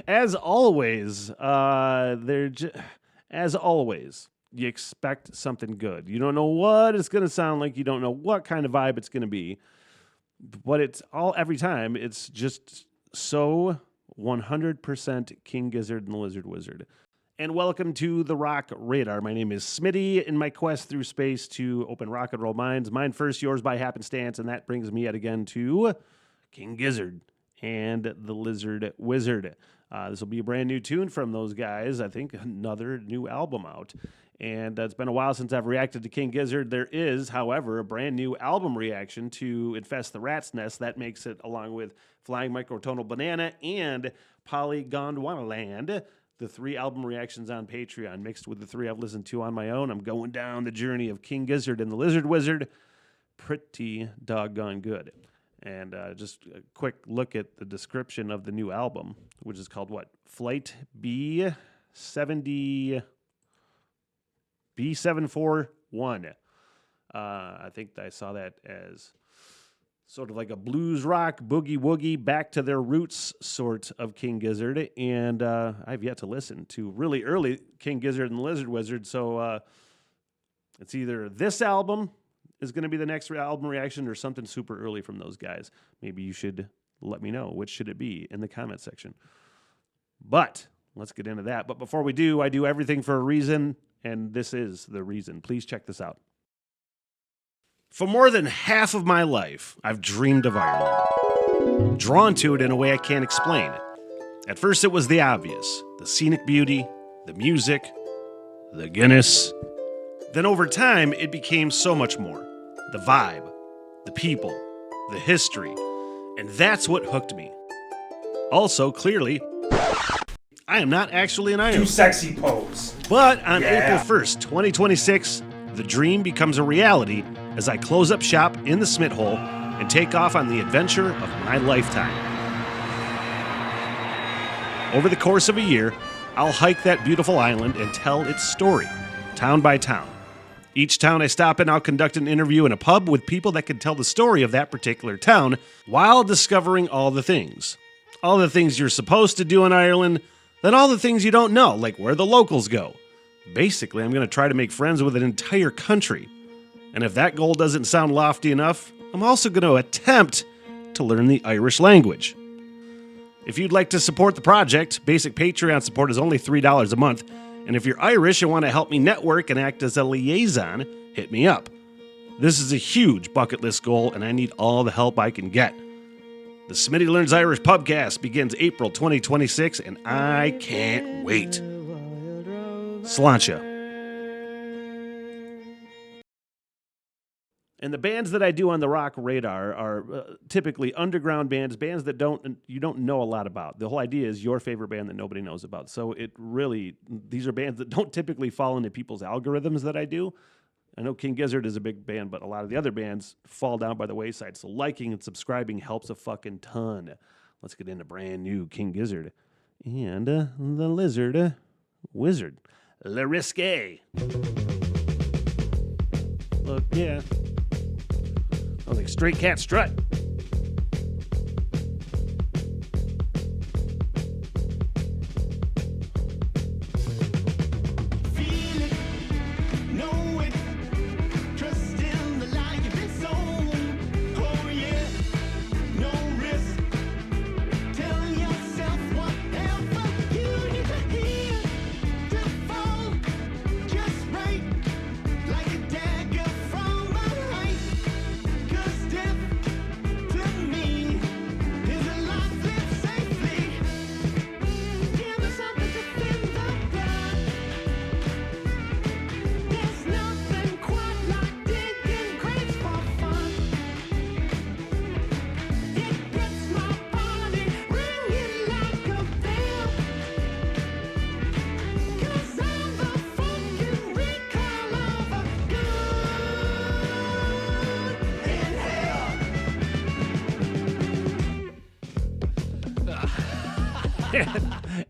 As always, as always, you expect something good. You don't know what it's going to sound like. You don't know what kind of vibe it's going to be. But every time, it's just so 100% King Gizzard and the Lizard Wizard. And welcome to the Rock Radar. My name is Smitty in my quest through space to open rock and roll minds. Mine first, yours by happenstance, and that brings me yet again to King Gizzard and the Lizard Wizard. This will be a brand new tune from those guys. I think another new album out. And it's been a while since I've reacted to King Gizzard. There is, however, a brand new album reaction to Infest the Rat's Nest. That makes it, along with Flying Microtonal Banana and Polygon Wonderland, the 3 album reactions on Patreon, mixed with the 3 I've listened to on my own. I'm going down the journey of King Gizzard and the Lizard Wizard. Pretty doggone good. And just a quick look at the description of the new album, which is called what? Flight B741. I think I saw that as sort of like a blues rock, boogie woogie, back to their roots sort of King Gizzard. And I've yet to listen to really early King Gizzard and the Lizard Wizard. So it's either this album is going to be the next album reaction or something super early from those guys. Maybe you should let me know. Which should it be in the comment section? But let's get into that. But before we do, I do everything for a reason, and this is the reason. Please check this out. For more than half of my life, I've dreamed of Ireland. Drawn to it in a way I can't explain. At first it was the obvious. The scenic beauty, the music, the Guinness. Then over time, it became so much more. The vibe, the people, the history, and that's what hooked me. Also, clearly, I am not actually an Ireland. Too sexy pose. But on April 1st, 2026, the dream becomes a reality as I close up shop in the Smith hole and take off on the adventure of my lifetime. Over the course of a year, I'll hike that beautiful island and tell its story, town by town. Each town I stop in, I'll conduct an interview in a pub with people that can tell the story of that particular town while discovering all the things. All the things you're supposed to do in Ireland, then all the things you don't know, like where the locals go. Basically, I'm going to try to make friends with an entire country. And if that goal doesn't sound lofty enough, I'm also going to attempt to learn the Irish language. If you'd like to support the project, basic Patreon support is only $3 a month. And if you're Irish and want to help me network and act as a liaison, hit me up. This is a huge bucket list goal, and I need all the help I can get. The Smitty Learns Irish Pubcast begins April 2026, and I can't wait. Sláinte. And the bands that I do on the Rock Radar are typically underground bands that you don't know a lot about. The whole idea is your favorite band that nobody knows about. So these are bands that don't typically fall into people's algorithms that I do. I know King Gizzard is a big band, but a lot of the other bands fall down by the wayside. So liking and subscribing helps a fucking ton. Let's get into brand new King Gizzard and the Lizard Wizard. Le Risque. Look, yeah. I was like Straight Cat Strut.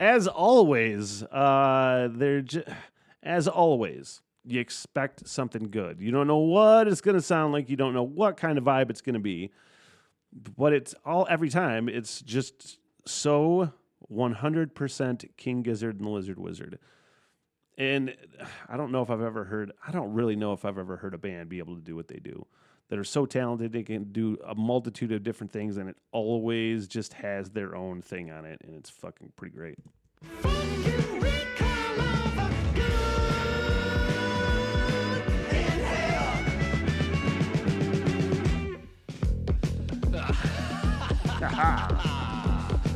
As always, you expect something good. You don't know what it's going to sound like. You don't know what kind of vibe it's going to be. But every time, it's just so 100% King Gizzard and the Lizard Wizard. And I don't really know if I've ever heard a band be able to do what they do. That are so talented, they can do a multitude of different things, and it always just has their own thing on it, and it's fucking pretty great.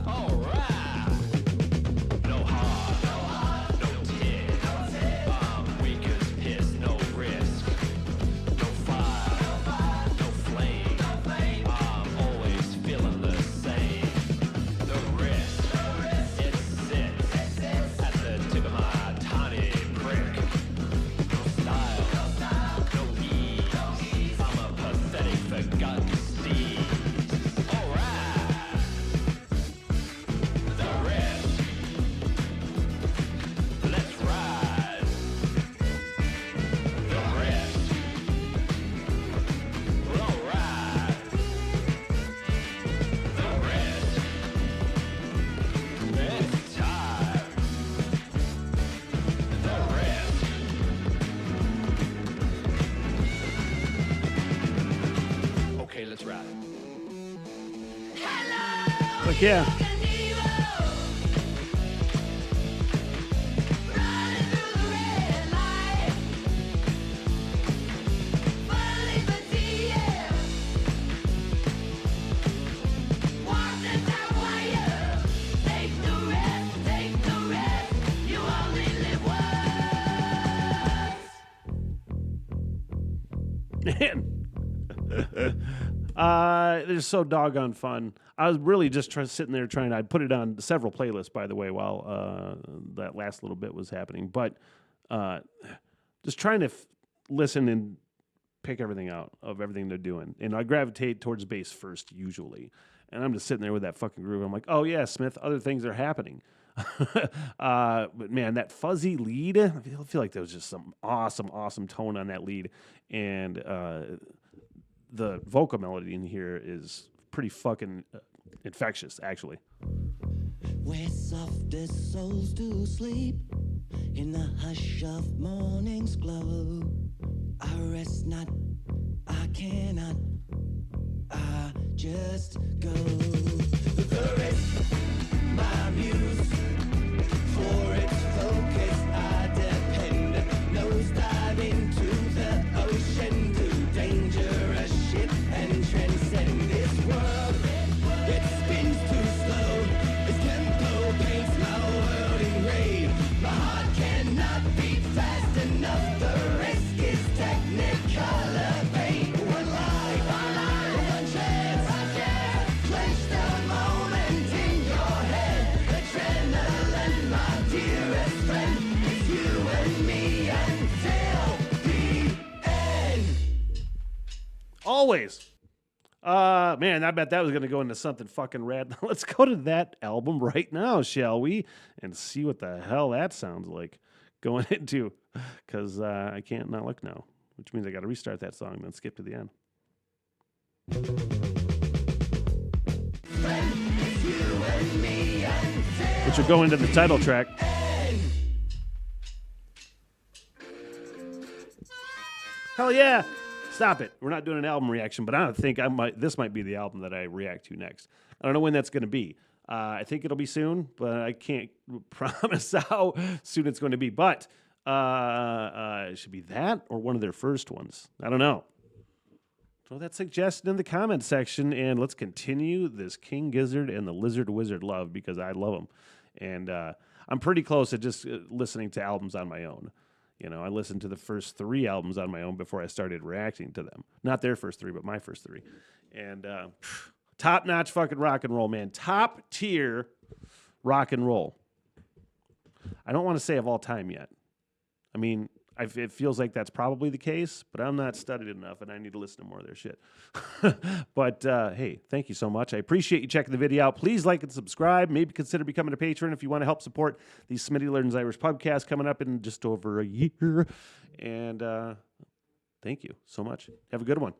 All right. No heart, no tears. Weak as piss, no risk. No fire, no flame. I'm always feeling the same. The risk, it sits at the tip of my tiny prick. No style, no ease. I'm a pathetic, forgotten steed. All right. The risk. Let's ride. The risk. Well, all right. The risk. It's time. The risk. Okay, let's ride. Like, yeah. Man. They're so doggone fun. I was really just sitting there trying to, I put it on several playlists, by the way, while that last little bit was happening. But just trying to listen and pick everything out of everything they're doing. And I gravitate towards bass first, usually. And I'm just sitting there with that fucking groove. I'm like, oh, yeah, Smith, other things are happening. But, man, that fuzzy lead, I feel like there was just some awesome tone on that lead. And the vocal melody in here is pretty fucking infectious, actually. Where softest souls do sleep in the hush of morning's glow. I rest not, I cannot, I just go. The rest, my muse, for its focus I depend. Nose dive into the ocean to dangerous ship and transcend this world. It spins too slow. Its tempo paints my world in gray. My heart cannot beat fast enough. The risk is technicolor paint. One life, one chance. Place the moment in your head. Adrenaline, my dearest friend. It's you and me until the end. Always. Man, I bet that was going to go into something fucking rad. Let's go to that album right now, shall we? And see what the hell that sounds like going into. Because I can't not look now, which means I got to restart that song and then skip to the end. Which will go into the title track. Hell yeah! Stop it. We're not doing an album reaction, but I think this might be the album that I react to next. I don't know when that's going to be. I think it'll be soon, but I can't promise how soon it's going to be. But it should be that or one of their first ones. I don't know. Throw that suggestion in the comment section, and let's continue this King Gizzard and the Lizard Wizard love, because I love them. And I'm pretty close to just listening to albums on my own. You know, I listened to the first 3 albums on my own before I started reacting to them. Not their first 3, but my first 3. And top-notch fucking rock and roll, man. Top-tier rock and roll. I don't want to say of all time yet. I mean, it feels like that's probably the case, but I'm not studied enough, and I need to listen to more of their shit. But, hey, thank you so much. I appreciate you checking the video out. Please like and subscribe. Maybe consider becoming a patron if you want to help support the Smitty Learns Irish podcast coming up in just over a year. And thank you so much. Have a good one.